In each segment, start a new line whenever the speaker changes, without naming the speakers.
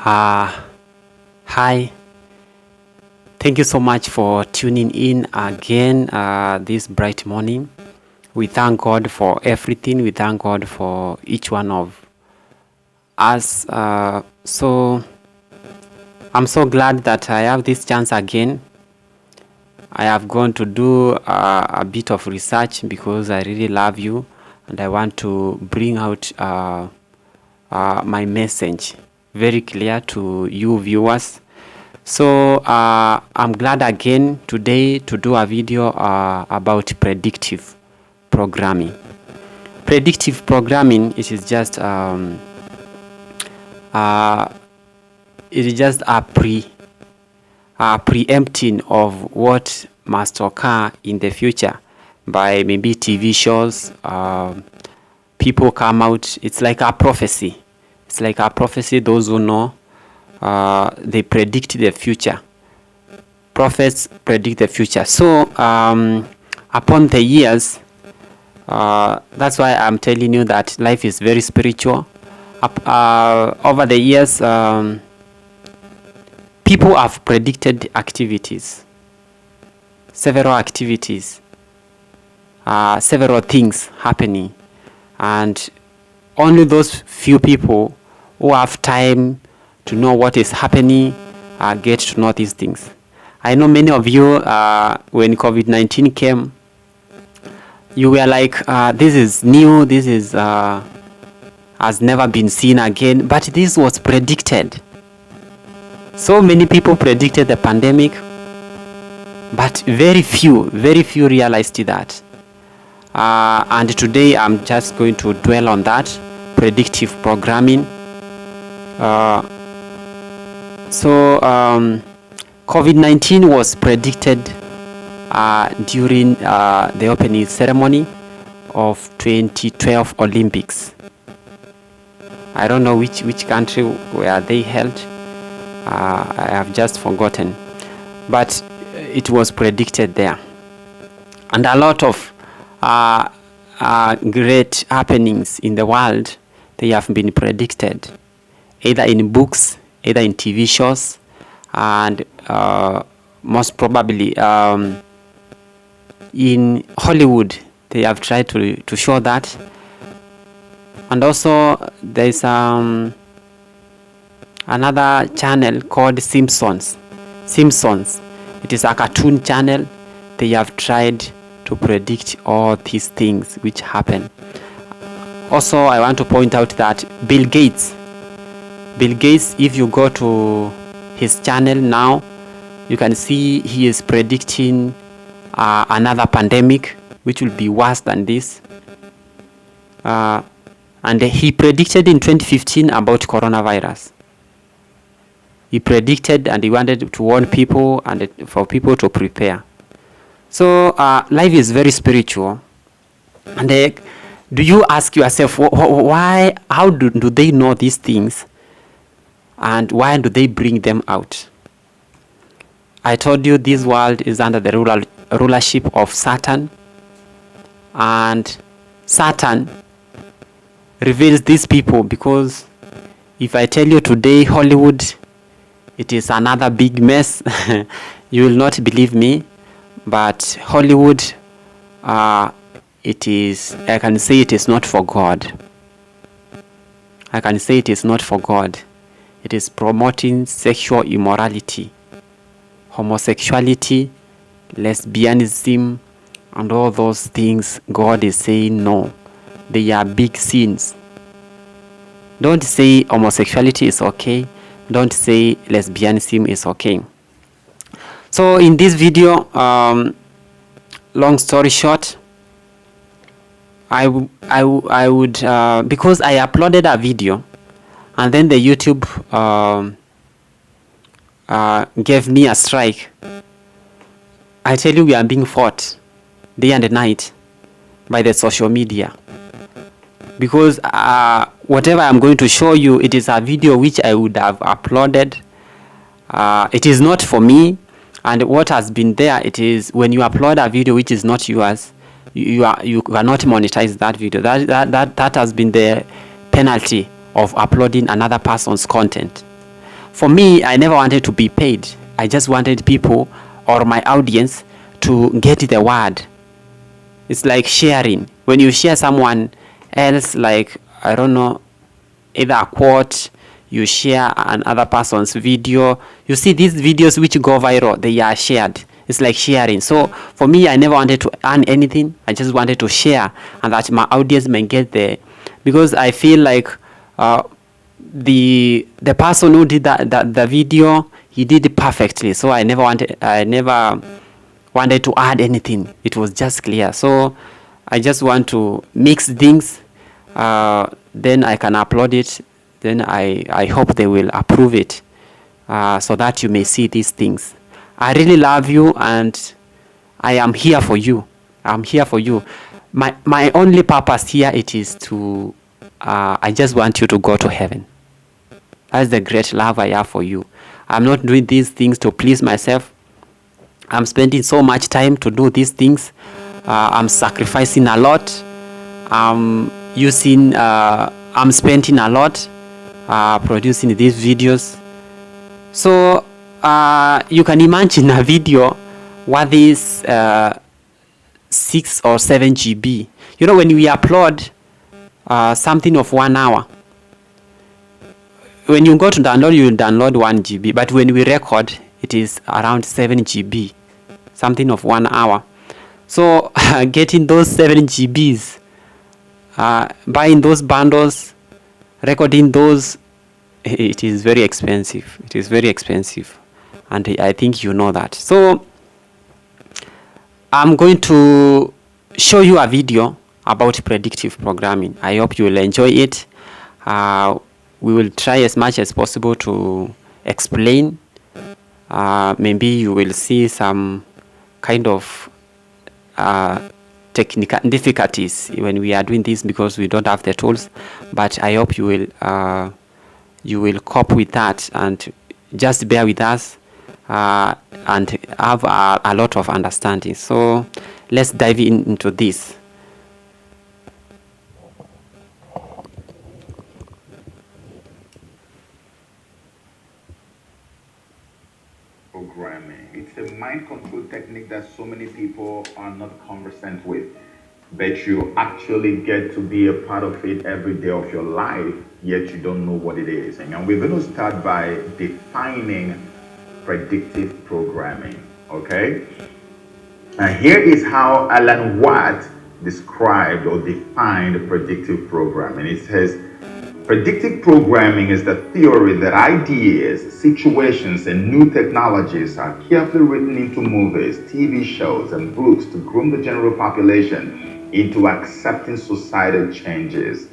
Uh, Hi, thank you so much for tuning in again this bright morning. We thank God for everything. We thank God for each one of us. So I'm so glad that I have this chance again. I have gone to do a bit of research because I really love you and I want to bring out my message very clear to you viewers. So I'm glad again today to do a video about predictive programming. Predictive programming it is just a preempting of what must occur in the future by maybe TV shows. People come out. It's like a prophecy. It's like a prophecy. Those who know, they predict the future. Prophets predict the future. So upon the years, that's why I'm telling you that life is very spiritual. Over the years, people have predicted activities, several activities, several things happening, and only those few people who have time to know what is happening get to know these things. I know many of you, when COVID-19 came, you were like, this is new, this is has never been seen again, but this was predicted. So many people predicted the pandemic, but very few realized that. And today I'm just going to dwell on that, predictive programming. COVID-19 was predicted during the opening ceremony of 2012 Olympics. I don't know which country where they held. I have just forgotten. But it was predicted there. And a lot of great happenings in the world, they have been predicted, either in books, either in TV shows, and most probably in Hollywood, they have tried to show that. And also, there's another channel called Simpsons. It is a cartoon channel. They have tried to predict all these things which happen. Also, I want to point out that Bill Gates, if you go to his channel now, you can see he is predicting another pandemic which will be worse than this. And he predicted in 2015 about coronavirus. He predicted and he wanted to warn people and for people to prepare. So life is very spiritual. And do you ask yourself, why? How do they know these things? And why do they bring them out? I told you this world is under the rulership of Satan. And Satan reveals these people, because if I tell you today Hollywood, it is another big mess, you will not believe me. But Hollywood, it is, I can say it is not for God. I can say it is not for God. It is promoting sexual immorality, homosexuality, lesbianism, and all those things. God is saying no. They are big sins. Don't say homosexuality is okay. Don't say lesbianism is okay. So in this video, long story short, I would because I uploaded a video and then the YouTube gave me a strike. I tell you, we are being fought day and night by the social media. Because whatever I'm going to show you, it is a video which I would have uploaded. It is not for me. And what has been there, it is when you upload a video which is not yours, you cannot monetize that video. That has been the penalty of uploading another person's content. for me, I never wanted to be paid. I just wanted people or my audience to get the word. It's like sharing. When you share someone else, like, I don't know, either a quote, you share another person's video. You see these videos which go viral, they are shared. It's like sharing. So for me, I never wanted to earn anything. I just wanted to share, and that my audience may get there, because I feel like the person who did the video, he did it perfectly. So I never wanted to add anything. It was just clear. So I just want to mix things, then I can upload it. Then I hope they will approve it, so that you may see these things. I really love you, and I am here for you. I'm here for you. My only purpose here, it is to I just want you to go to heaven. That's the great love I have for you. I'm not doing these things to please myself. I'm spending so much time to do these things. I'm sacrificing a lot. I'm spending a lot producing these videos. So you can imagine a video what is 6 or 7 GB. You know, when we upload something of 1 hour, when you go to download, you download 1 GB, but when we record, it is around 7 GB, something of 1 hour. So getting those 7 GBs, buying those bundles, recording those, it is very expensive. It is very expensive, and I think you know that. So I'm going to show you a video about predictive programming. I hope you will enjoy it. We will try as much as possible to explain. Maybe you will see some kind of technical difficulties when we are doing this, because we don't have the tools. But I hope you will cope with that, and just bear with us and have a lot of understanding. So let's dive into this.
Programming. It's a mind control technique that so many people are not conversant with, but you actually get to be a part of it every day of your life, yet you don't know what it is. And we're going to start by defining predictive programming, okay? And here is how Alan Watt described or defined predictive programming. It says, predictive programming is the theory that ideas, situations, and new technologies are carefully written into movies, TV shows, and books to groom the general population into accepting societal changes.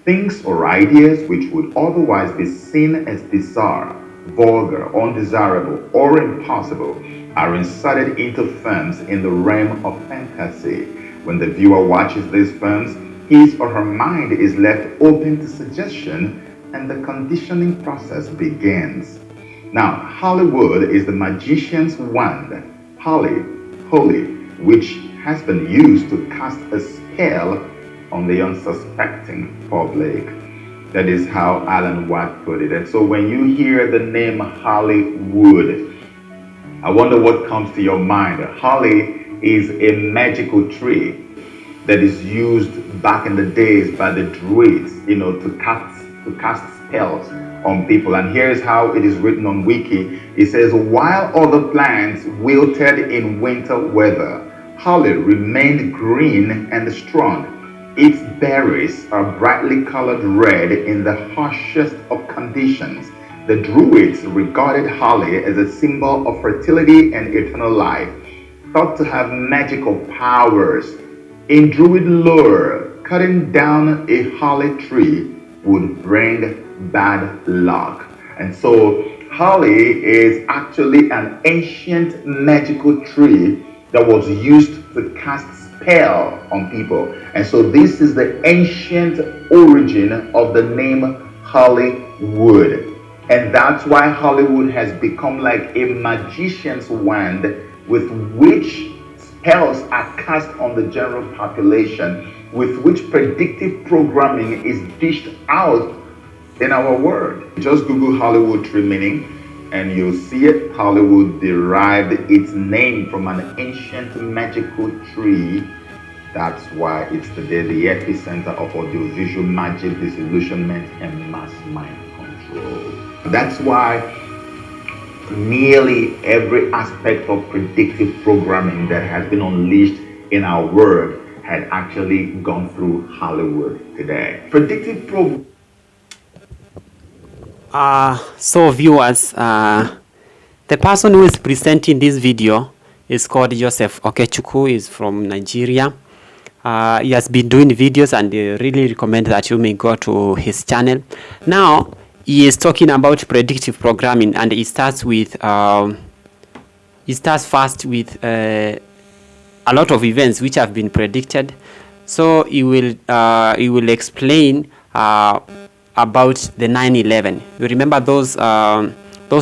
Things or ideas which would otherwise be seen as bizarre, vulgar, undesirable, or impossible are inserted into films in the realm of fantasy. When the viewer watches these films, his or her mind is left open to suggestion, and the conditioning process begins. Now, Hollywood is the magician's wand, holy, which has been used to cast a spell on the unsuspecting public. That is how Alan Watt put it. And so when you hear the name Hollywood, I wonder what comes to your mind. Holly is a magical tree that is used back in the days by the Druids, to cast spells on people. And here's how it is written on Wiki. It says, while other plants wilted in winter weather, holly remained green and strong. Its berries are brightly colored red in the harshest of conditions. The Druids regarded holly as a symbol of fertility and eternal life, thought to have magical powers. In Druid lore, cutting down a holly tree would bring bad luck. And so holly is actually an ancient magical tree that was used to cast spell on people. And so this is the ancient origin of the name Hollywood. And that's why Hollywood has become like a magician's wand with which spells are cast on the general population, with which predictive programming is dished out in our world. Just Google Hollywood tree meaning and you'll see it. Hollywood derived its name from an ancient magical tree. That's why it's today the epicenter of audiovisual magic, disillusionment, and mass mind control. That's why nearly every aspect of predictive programming that has been unleashed in our world had actually gone through Hollywood today. Predictive programming.
So viewers, the person who is presenting this video is called Joseph Okechukwu. Is from Nigeria. He has been doing videos, and they really recommend that you may go to his channel. Now he is talking about predictive programming, and he starts with first with a lot of events which have been predicted. So he will explain about the 9/11. You remember those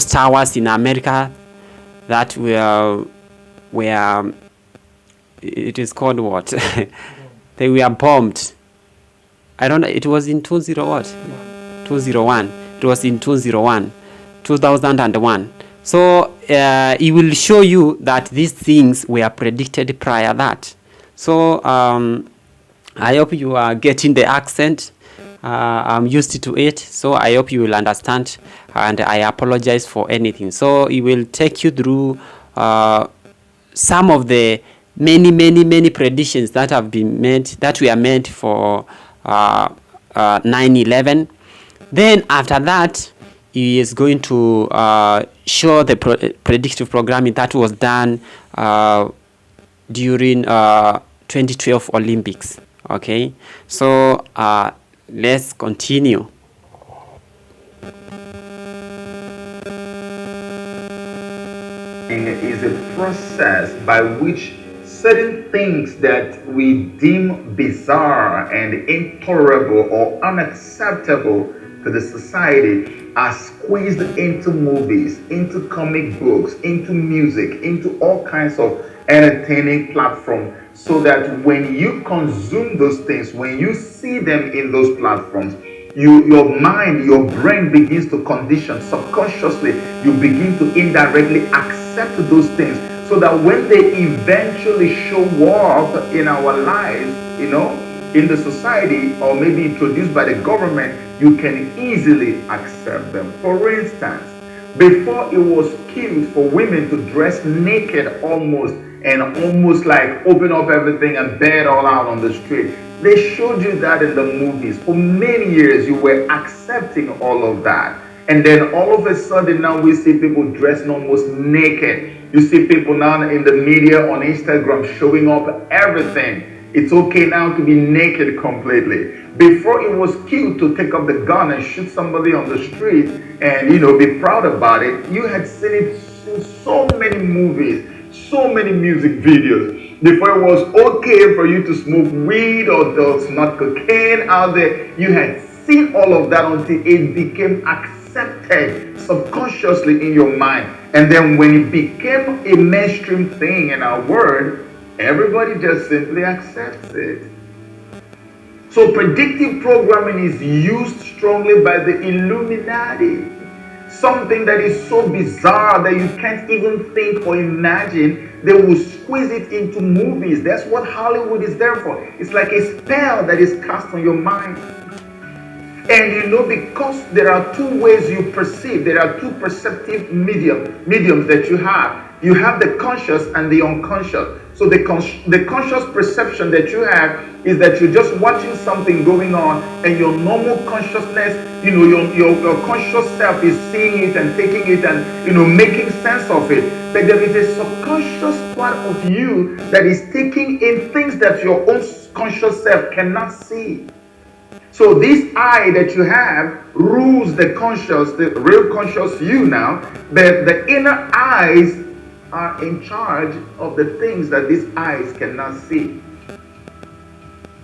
towers in America that were it is called what? They were bombed. I don't know. It was in 2001. It was in 2001. So he will show you that these things were predicted prior that. So I hope you are getting the accent. I'm used to it, so I hope you will understand, and I apologize for anything. So he will take you through some of the many predictions that have been made, that were made for 9/11. Then after that, he is going to show the predictive programming that was done during 2012 Olympics. Okay, so let's continue.
Is a process by which certain things that we deem bizarre and intolerable or unacceptable to the society are squeezed into movies, into comic books, into music, into all kinds of entertaining platforms, so that when you consume those things, when you see them in those platforms, your mind, your brain begins to condition subconsciously. You begin to indirectly accept those things, so that when they eventually show up in our lives, in the society, or maybe introduced by the government, you can easily accept them. For instance, before it was cute for women to dress naked almost like open up everything and bear it all out on the street. They showed you that in the movies. For many years, you were accepting all of that. And then all of a sudden, now we see people dressing almost naked. You see people now in the media, on Instagram, showing up everything. It's okay now to be naked completely. Before, it was cute to take up the gun and shoot somebody on the street and, be proud about it. You had seen it in so many movies, so many music videos. Before, it was okay for you to smoke weed or to snort cocaine out there. You had seen all of that until it became accepted subconsciously in your mind. And then when it became a mainstream thing in our world, everybody just simply accepts it. So predictive programming is used strongly by the Illuminati. Something that is so bizarre that you can't even think or imagine, they will squeeze it into movies. That's what Hollywood is there for. It's like a spell that is cast on your mind. And because there are two ways you perceive, there are two perceptive mediums that you have. You have the conscious and the unconscious. So the conscious perception that you have is that you're just watching something going on, and your normal consciousness, your conscious self is seeing it and taking it and, making sense of it. But there is a subconscious part of you that is taking in things that your own conscious self cannot see. So this I that you have rules the conscious, the real conscious you now, but the inner eyes are in charge of the things that these eyes cannot see.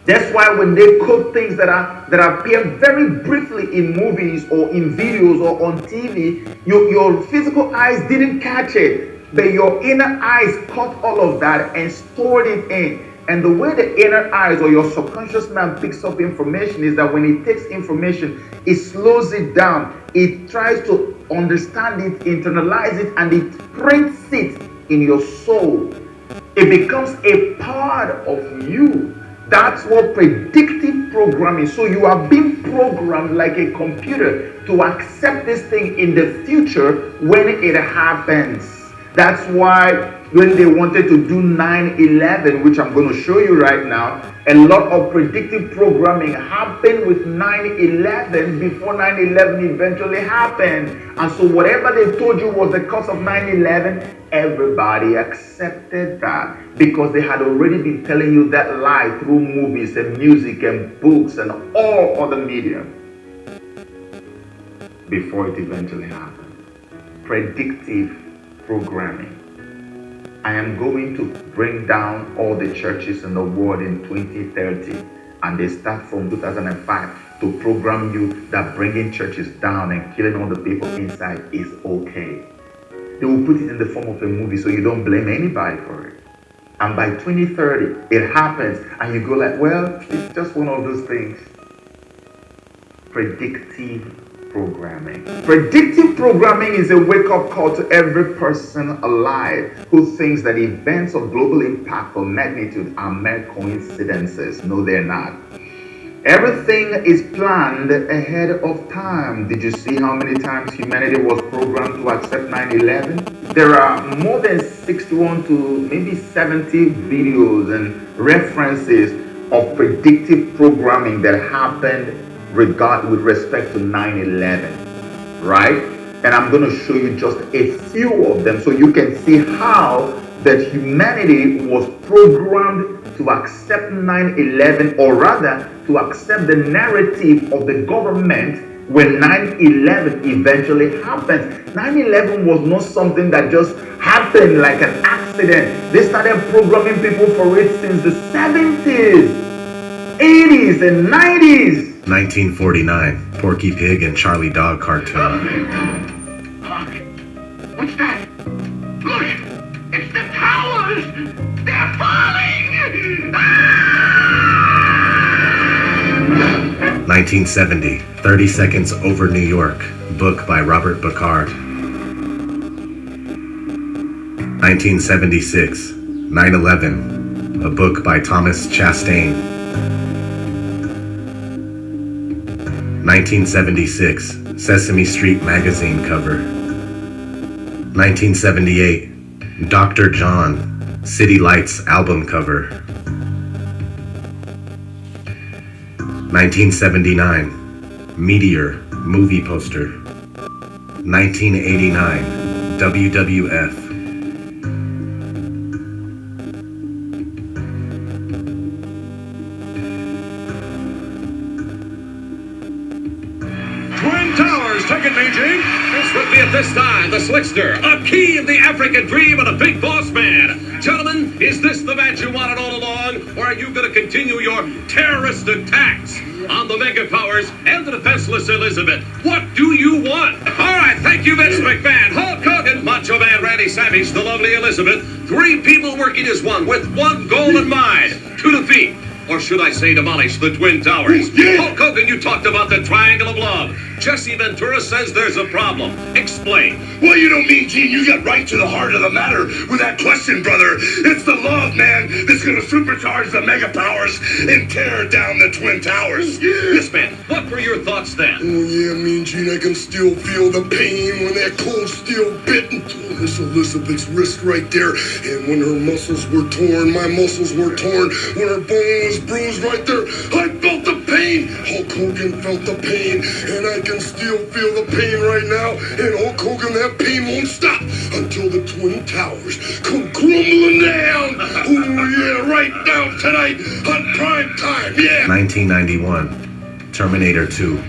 That's why when they quote things that appear very briefly in movies or in videos or on TV, your physical eyes didn't catch it, but your inner eyes caught all of that and stored it in. And the way the inner eyes or your subconscious mind picks up information is that when it takes information, it slows it down. It tries to understand it, internalize it, and it prints it in your soul. It becomes a part of you. That's what predictive programming. So you are being programmed like a computer to accept this thing in the future when it happens. That's why when they wanted to do 9/11, which I'm going to show you right now, a lot of predictive programming happened with 9/11 before 9/11 eventually happened. And so whatever they told you was the cause of 9/11, everybody accepted that because they had already been telling you that lie through movies and music and books and all other media before it eventually happened. Predictive programming. I am going to bring down all the churches in the world in 2030, and they start from 2005 to program you that bringing churches down and killing all the people inside is okay. They will put it in the form of a movie so you don't blame anybody for it. And by 2030, it happens, and you go like, well, it's just one of those things. Predictive programming. Predictive programming is a wake-up call to every person alive who thinks that events of global impact or magnitude are mere coincidences. No, they're not. Everything is planned ahead of time. Did you see how many times humanity was programmed to accept 9/11? There are more than 61 to maybe 70 videos and references of predictive programming that happened with respect to 9/11, right? And I'm going to show you just a few of them so you can see how that humanity was programmed to accept 9/11, or rather to accept the narrative of the government when 9/11 eventually happened. 9/11 was not something that just happened like an accident. They started programming people for it since the 70s, 80s, and 90s.
1949, Porky Pig and Charlie Dog cartoon.
Look! What's that? Look! It's the towers! They're falling!
1970, 30 Seconds Over New York, book by Robert Bacard. 1976, 9/11, a book by Thomas Chastain. 1976, Sesame Street magazine cover. 1978, Dr. John, City Lights album cover. 1979, Meteor movie poster. 1989, WWF.
At this time, the slickster, a key of the African dream and a big boss man. Gentlemen, is this the match you wanted all along, or are you going to continue your terrorist attacks on the mega powers and the defenseless Elizabeth? What do you want? All right, thank you, Vince McMahon, Hulk Hogan, Macho Man Randy Savage, the lovely Elizabeth. Three people working as one with one goal in mind: to defeat, or should I say demolish, the Twin Towers. Hulk Hogan, you talked about the Triangle of Love. Jesse Ventura says there's a problem. Explain.
Well, you know me, Gene. You got right to the heart of the matter with that question, brother. It's the love, man, that's going to supercharge the mega powers and tear down the Twin Towers.
Yes, man. What were your thoughts then?
Oh, yeah, Mean Gene, I can still feel the pain when that cold steel bit into Miss Elizabeth's wrist right there. And when her muscles were torn, my muscles were torn. When her bone was bruised right there, I felt the pain. Hulk Hogan felt the pain, and I can still feel the pain right now. And Hulk Hogan, that pain won't stop until the Twin Towers come crumbling down. Oh, yeah, right now tonight on prime time, yeah.
1991, Terminator 2.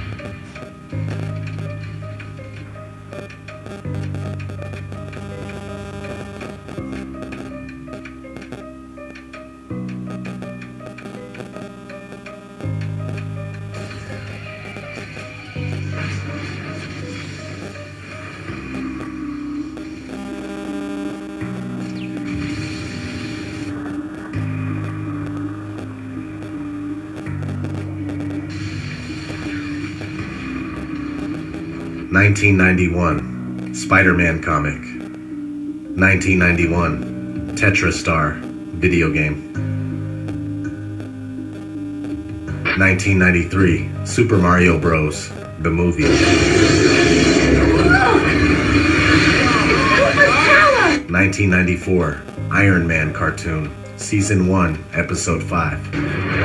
1991, Spider-Man comic. 1991, Tetrastar video game. 1993, Super Mario Bros. The movie. 1994, Iron Man cartoon, Season 1, Episode 5.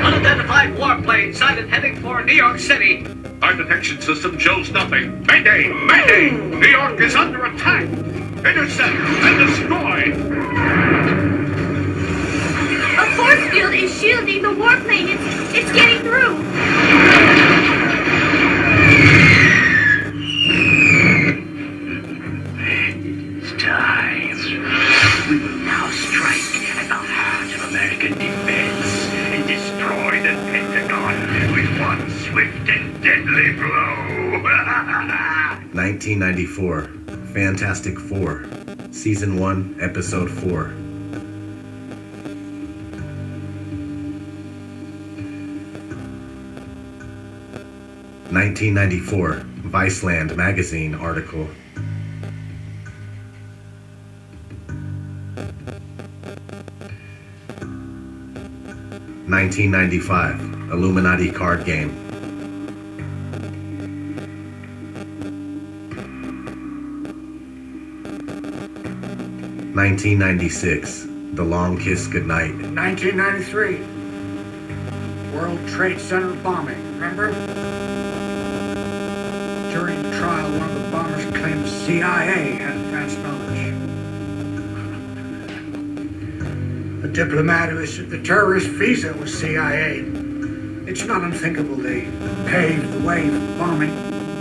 Unidentified warplane sighted heading for New York City. Our detection system shows nothing. Mayday! Mayday! New York is under attack! Intercept and destroy!
A force field is shielding the warplane. It's getting through.
It's time. We will now strike at the heart of American defense and destroy the Pentagon with one swift and deadly blow.
1994, Fantastic Four, Season 1, Episode 4. 1994, Viceland magazine article. 1995, Illuminati card game. 1996, The Long Kiss Goodnight.
1993, World Trade Center bombing, remember? During the trial, one of the bombers claimed CIA had advanced knowledge. A diplomat who issued the terrorist visa was CIA. It's not unthinkable they paved the way for bombing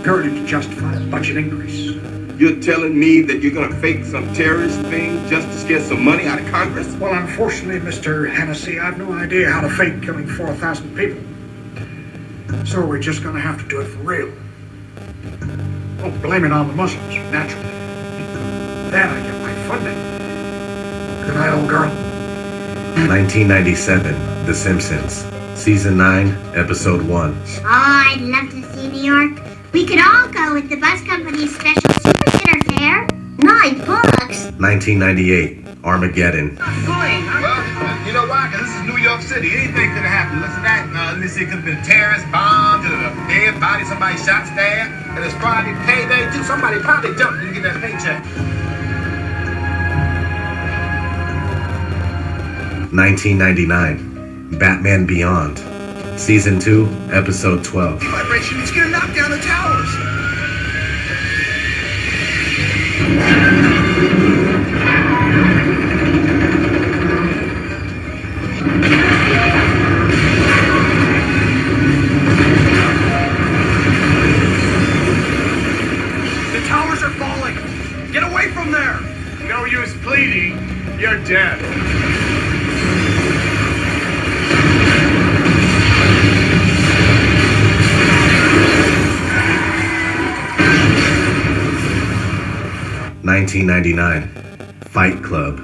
purely to justify a budget increase.
You're telling me that you're gonna fake some terrorist thing just to get some money out of Congress?
Well, unfortunately, Mr. Hennessy, I've no idea how to fake killing 4,000 people. So we're just gonna have to do it for real. Well, blame it on the Muslims, naturally. Then I get my funding. Good night, old girl.
1997, The Simpsons, Season 9, Episode 1.
Oh, I'd love to see New York. We could all go with the bus company's special super sitter fare. $9.
1998, Armageddon.
Well, you know why? Because this is New York City. Anything could have happened. Listen to that. It could have been a terrorist bomb, a dead body, somebody shot, stabbed. And it's Friday payday, too. Somebody probably jumped and get that paycheck.
1999, Batman Beyond, Season 2, Episode 12.
Vibration, it's gonna knock down the towers.
The towers are falling! Get away from there! No use pleading. You're dead.
1999, Fight Club.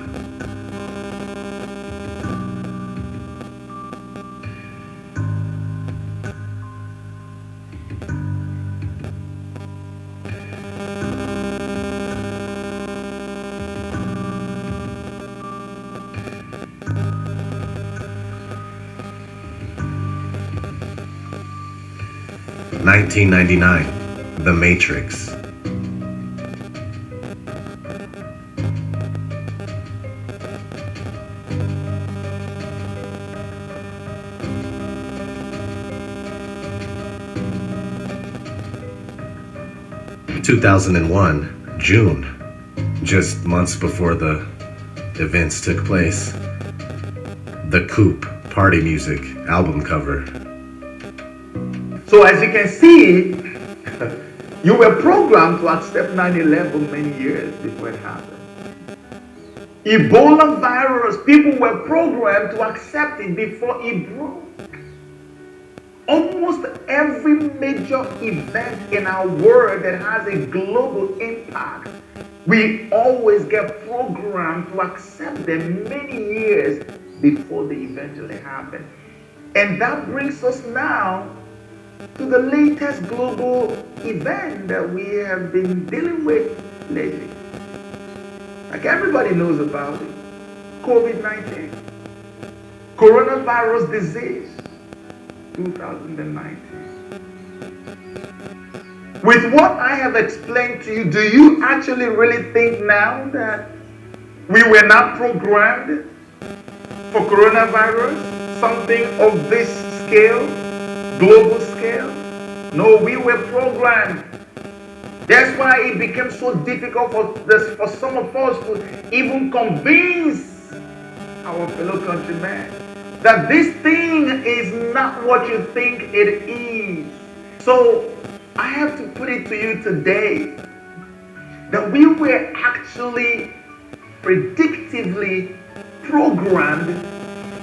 1999, The Matrix. 2001, June, just months before the events took place. The Coop Party Music album cover.
So as you can see, you were programmed to accept 9/11 many years before it happened. Ebola virus, people were programmed to accept it before it broke. Almost every major event in our world that has a global impact, we always get programmed to accept them many years before they eventually happen. And that brings us now to the latest global event that we have been dealing with lately. Like everybody knows about it. COVID-19. Coronavirus disease. 2019. With what I have explained to you, do you actually really think now that we were not programmed for coronavirus? Something of this scale, global scale? No, we were programmed. That's why it became so difficult for some of us to even convince our fellow countrymen that this thing is not what you think it is. So I have to put it to you today that we were actually predictively programmed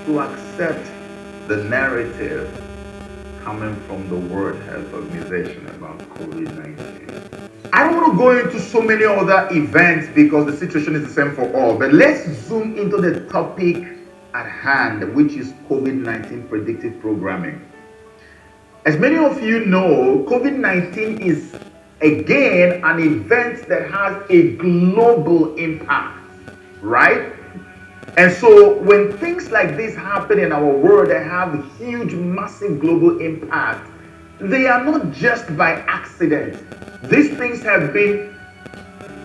to accept the narrative coming from the World Health Organization about COVID-19. I don't want to go into so many other events because the situation is the same for all, but let's zoom into the topic at hand, which is COVID-19 predictive programming. As many of you know, COVID-19 is again an event that has a global impact, right? And so when things like this happen in our world that have huge, massive global impact, they are not just by accident. These things have been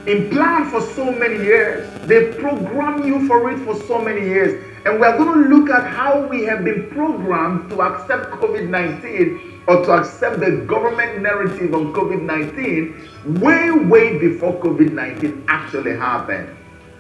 in plan for so many years. They program you for it for so many years. And we're going to look at how we have been programmed to accept COVID-19 or to accept the government narrative on COVID-19way before COVID-19 actually happened.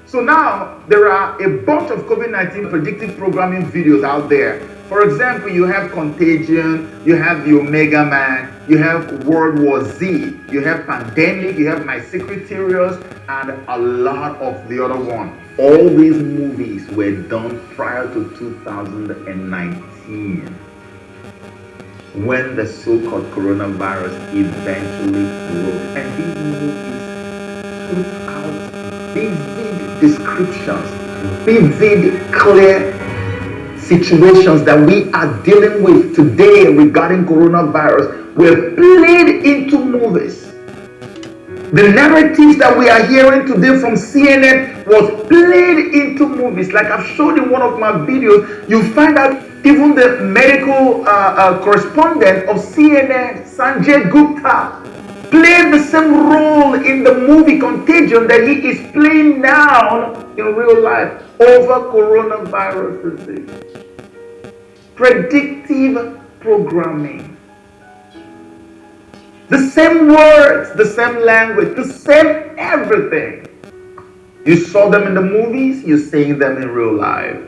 So now there are a bunch of COVID-19 predictive programming videos out there. For example, you have Contagion, you have the Omega Man, you have World War Z, you have Pandemic, you have My Secretariat, and a lot of the other ones. All these movies were done prior to 2019, when the so-called coronavirus eventually broke. And these movies put out vivid descriptions, vivid, clear situations that we are dealing with today regarding coronavirus were played into movies. The narratives that we are hearing today from CNN was played into movies. Like I've showed in one of my videos, you find out even the medical correspondent of CNN, Sanjay Gupta, played the same role in the movie Contagion that he is playing now in real life over coronavirus disease. Predictive programming. The same words, the same language, the same everything. You saw them in the movies, you're seeing them in real life.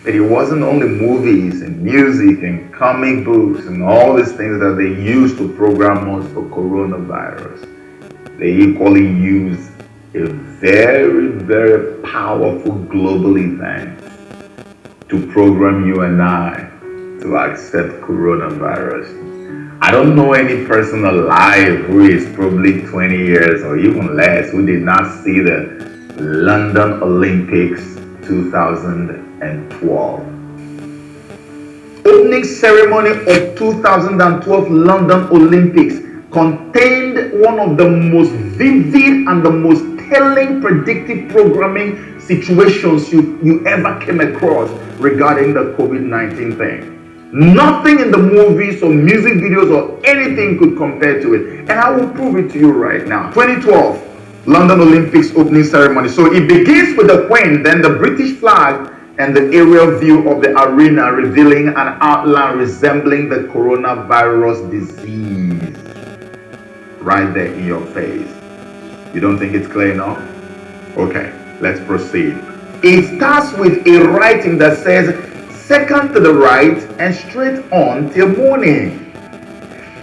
But it wasn't only movies and music and comic books and all these things that they used to program us for coronavirus. They equally used a very powerful global event to program you and I to accept coronavirus. I don't know any person alive who is probably 20 years or even less who did not see the London Olympics 2012. Opening ceremony of 2012 London Olympics contained one of the most vivid and the most telling predictive programming situations you ever came across regarding the COVID-19 thing. Nothing in the movies or music videos or anything could compare to it. And I will prove it to you right now. 2012 London Olympics opening ceremony. So it begins with the Queen, then the British flag, and the aerial view of the arena revealing an outline resembling the coronavirus disease right there in your face. You don't think it's clear enough? Okay, let's proceed. It starts with a writing that says, "Second to the right and straight on till morning."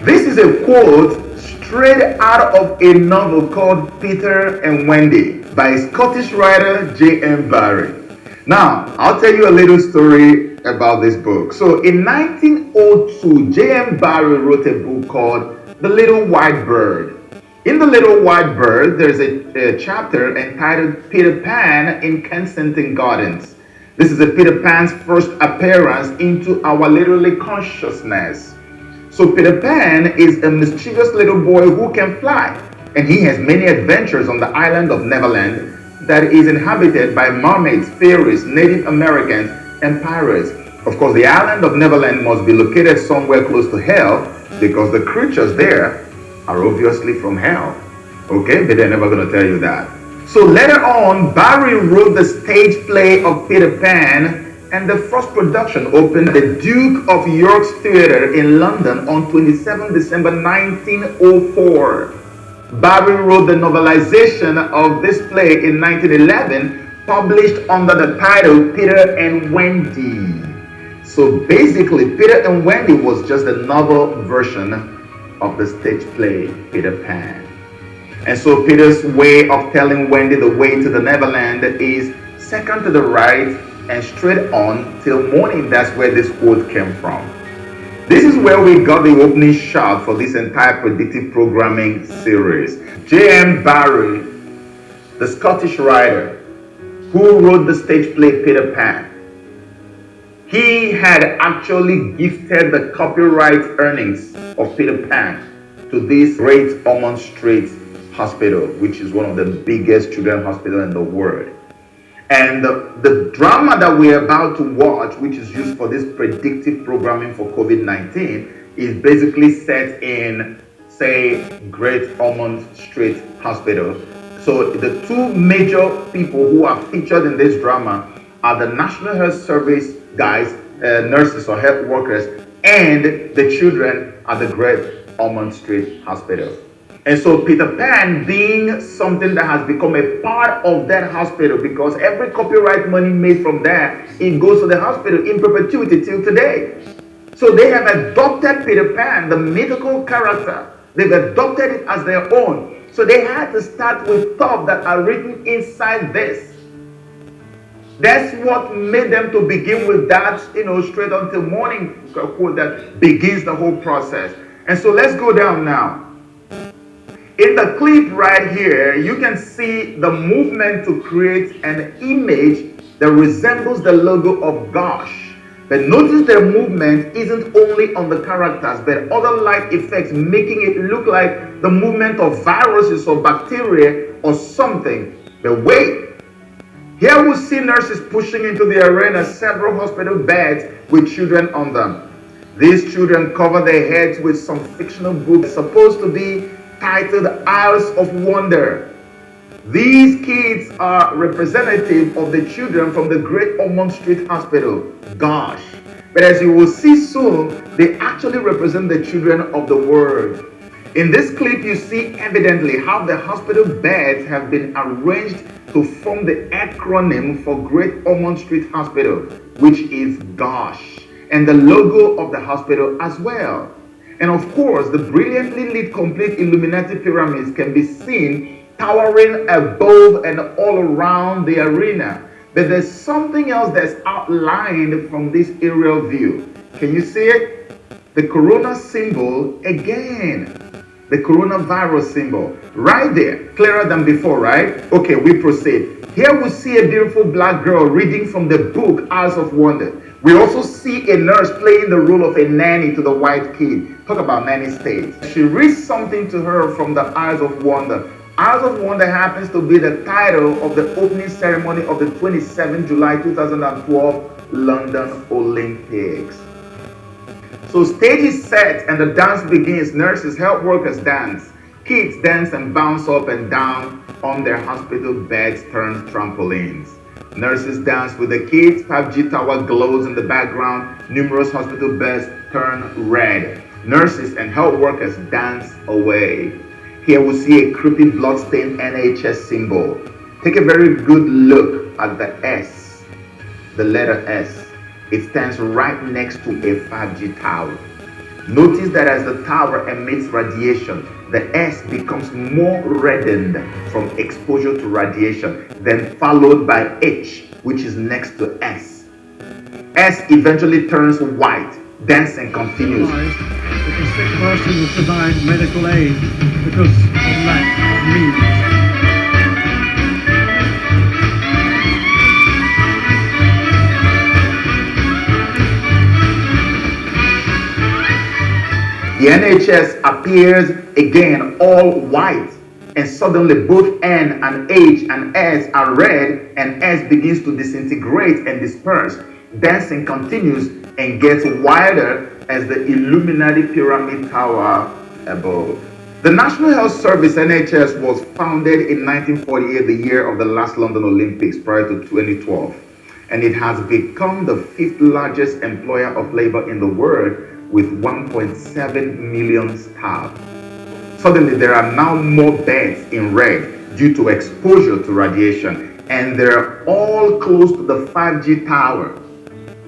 This is a quote straight out of a novel called Peter and Wendy by Scottish writer J.M. Barrie. Now, I'll tell you a little story about this book. So in 1902, J.M. Barrie wrote a book called The Little White Bird. In The Little White Bird, there's a chapter entitled Peter Pan in Kensington Gardens. This is a Peter Pan's first appearance into our literally consciousness. So Peter Pan is a mischievous little boy who can fly, and he has many adventures on the island of Neverland that is inhabited by mermaids, fairies, Native Americans, and pirates. Of course, the island of Neverland must be located somewhere close to hell because the creatures there are obviously from hell. Okay, but they're never going to tell you that. So later on, Barry wrote the stage play of Peter Pan, and the first production opened at the Duke of York's Theatre in London on 27 December 1904. Barry wrote the novelization of this play in 1911, published under the title Peter and Wendy. So basically, Peter and Wendy was just a novel version of the stage play Peter Pan. And so Peter's way of telling Wendy the way to the Neverland is second to the right and straight on till morning. That's where this quote came from. This is where we got the opening shot for this entire predictive programming series. J.M. Barrie, the Scottish writer who wrote the stage play Peter Pan, he had actually gifted the copyright earnings of Peter Pan to this great Ormond Street hospital, which is one of the biggest children's hospitals in the world. And the drama that we're about to watch, which is used for this predictive programming for COVID-19, is basically set in, say, Great Ormond Street Hospital. So the two major people who are featured in this drama are the National Health Service guys, nurses or health workers, and the children at the Great Ormond Street Hospital. And so Peter Pan being something that has become a part of that hospital, because every copyright money made from there, it goes to the hospital in perpetuity till today. So they have adopted Peter Pan, the mythical character. They've adopted it as their own. So they had to start with thoughts that are written inside this. That's what made them to begin with that, straight until morning quote that begins the whole process. And so let's go down now. In the clip right here, you can see the movement to create an image that resembles the logo of Gosh. But notice the movement isn't only on the characters, but other light effects making it look like the movement of viruses or bacteria or something. But wait, here we see nurses pushing into the arena several hospital beds with children on them. These children cover their heads with some fictional book supposed to be titled Isles of Wonder. These kids are representative of the children from the Great Ormond Street Hospital. Gosh. But as you will see soon, they actually represent the children of the world. In this clip, you see evidently how the hospital beds have been arranged to form the acronym for Great Ormond Street Hospital, which is GOSH, and the logo of the hospital as well. And of course, the brilliantly lit complete Illuminati pyramids can be seen towering above and all around the arena. But there's something else that's outlined from this aerial view. Can you see it? The corona symbol again. The coronavirus symbol. Right there. Clearer than before, right? Okay, we proceed. Here we see a beautiful black girl reading from the book Isles of Wonder. We also see a nurse playing the role of a nanny to the white kid. Talk about nanny state. She reads something to her from the Isles of Wonder. Isles of Wonder happens to be the title of the opening ceremony of the 27th July 2012 London Olympics. So stage is set and the dance begins. Nurses, health workers dance. Kids dance and bounce up and down on their hospital beds turned trampolines. Nurses dance with the kids. 5G tower glows in the background. Numerous hospital beds turn red. Nurses and health workers dance away. Here we see a creepy bloodstained NHS symbol. Take a very good look at the S, the letter S. It stands right next to a 5G tower. Notice that as the tower emits radiation, the S becomes more reddened from exposure to radiation, then followed by H, which is next to S. S eventually turns white. Dancing continues.
That the sick person was denied medical aid because of lack of means.
The NHS appears again all white, and suddenly both N and H and S are red, and S begins to disintegrate and disperse. Dancing continues and gets wider as the Illuminati pyramid tower above. The National Health Service (NHS) was founded in 1948, the year of the last London Olympics prior to 2012, and it has become the 5th largest employer of labor in the world with 1.7 million staff. Suddenly, there are now more beds in red due to exposure to radiation, and they're all close to the 5G tower.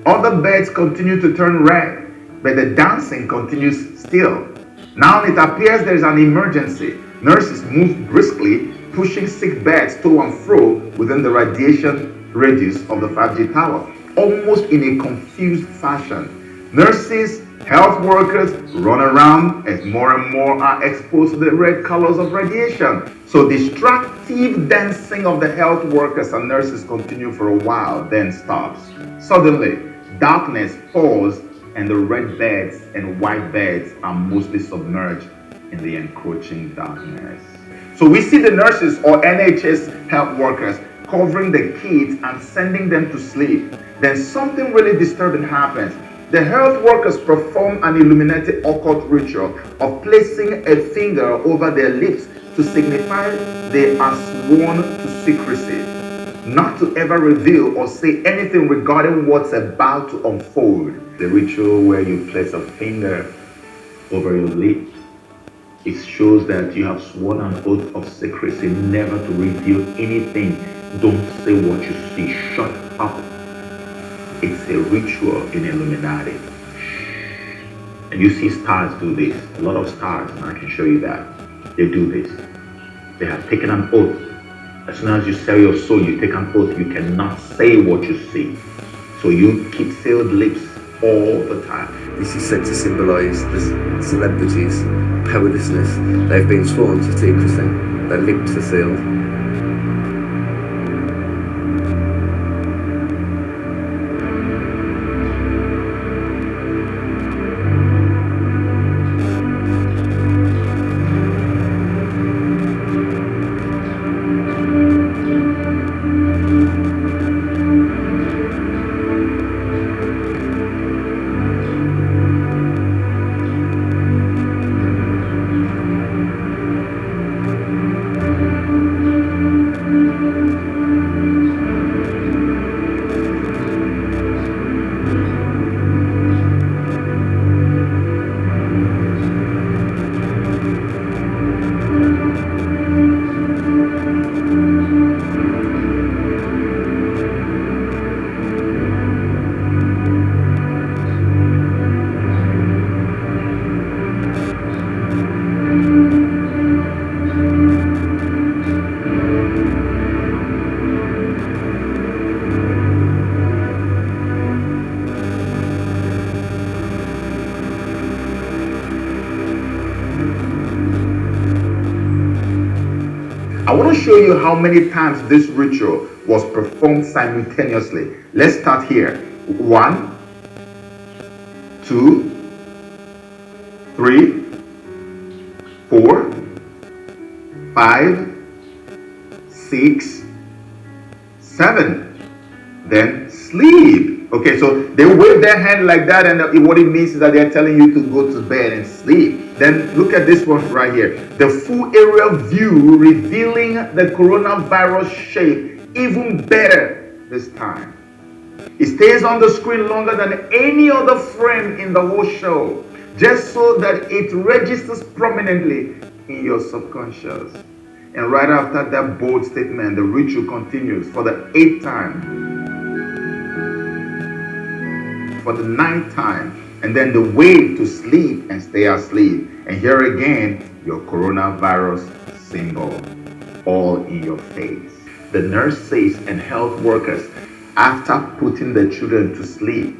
Other beds continue to turn red, but the dancing continues still. Now it appears there is an emergency. Nurses move briskly, pushing sick beds to and fro within the radiation radius of the 5G tower, almost in a confused fashion. Nurses, health workers run around as more and more are exposed to the red colors of radiation. So distractive dancing of the health workers and nurses continue for a while, then stops. Suddenly, darkness falls and the red beds and white beds are mostly submerged in the encroaching darkness. So we see the nurses or NHS health workers covering the kids and sending them to sleep. Then something really disturbing happens. The health workers perform an Illuminati occult ritual of placing a finger over their lips to signify they are sworn to secrecy, not to ever reveal or say anything regarding what's about to unfold. The ritual where you place a finger over your lips, it shows that you have sworn an oath of secrecy never to reveal anything. Don't say what you see. Shut up. It's a ritual in Illuminati. And you see stars do this. A lot of stars, and I can show you that. They do this. They have taken an oath. As soon as you sell your soul, you take an oath. You cannot say what you see. So you keep sealed lips all the time.
This is said to symbolise the celebrities' powerlessness. They've been sworn to secrecy. Their lips are sealed.
I want to show you how many times this ritual was performed simultaneously. Let's start here. 1, 2, 3, 4, 5, 6, 7. Then sleep. Okay, so they wave their hand like that, and what it means is that they're telling you to go to bed and sleep. Then look at this one right here. The full aerial view revealing the coronavirus shape even better this time. It stays on the screen longer than any other frame in the whole show, just so that it registers prominently in your subconscious. And right after that bold statement, the ritual continues for the 8th time, for the 9th time, and then the way to sleep and stay asleep. And here again, your coronavirus symbol, all in your face. The nurses and health workers, after putting the children to sleep,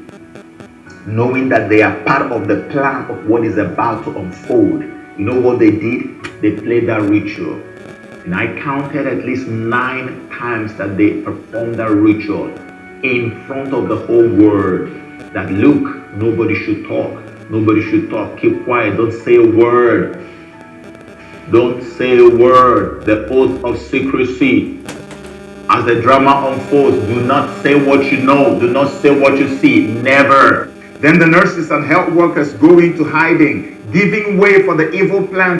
knowing that they are part of the plan of what is about to unfold, you know what they did? They played that ritual. And I counted at least 9 times that they performed that ritual in front of the whole world. That look, nobody should talk. Nobody should talk. Keep quiet. Don't say a word. Don't say a word. The oath of secrecy. As the drama unfolds, do not say what you know. Do not say what you see. Never. Then the nurses and health workers go into hiding, giving way for the evil plan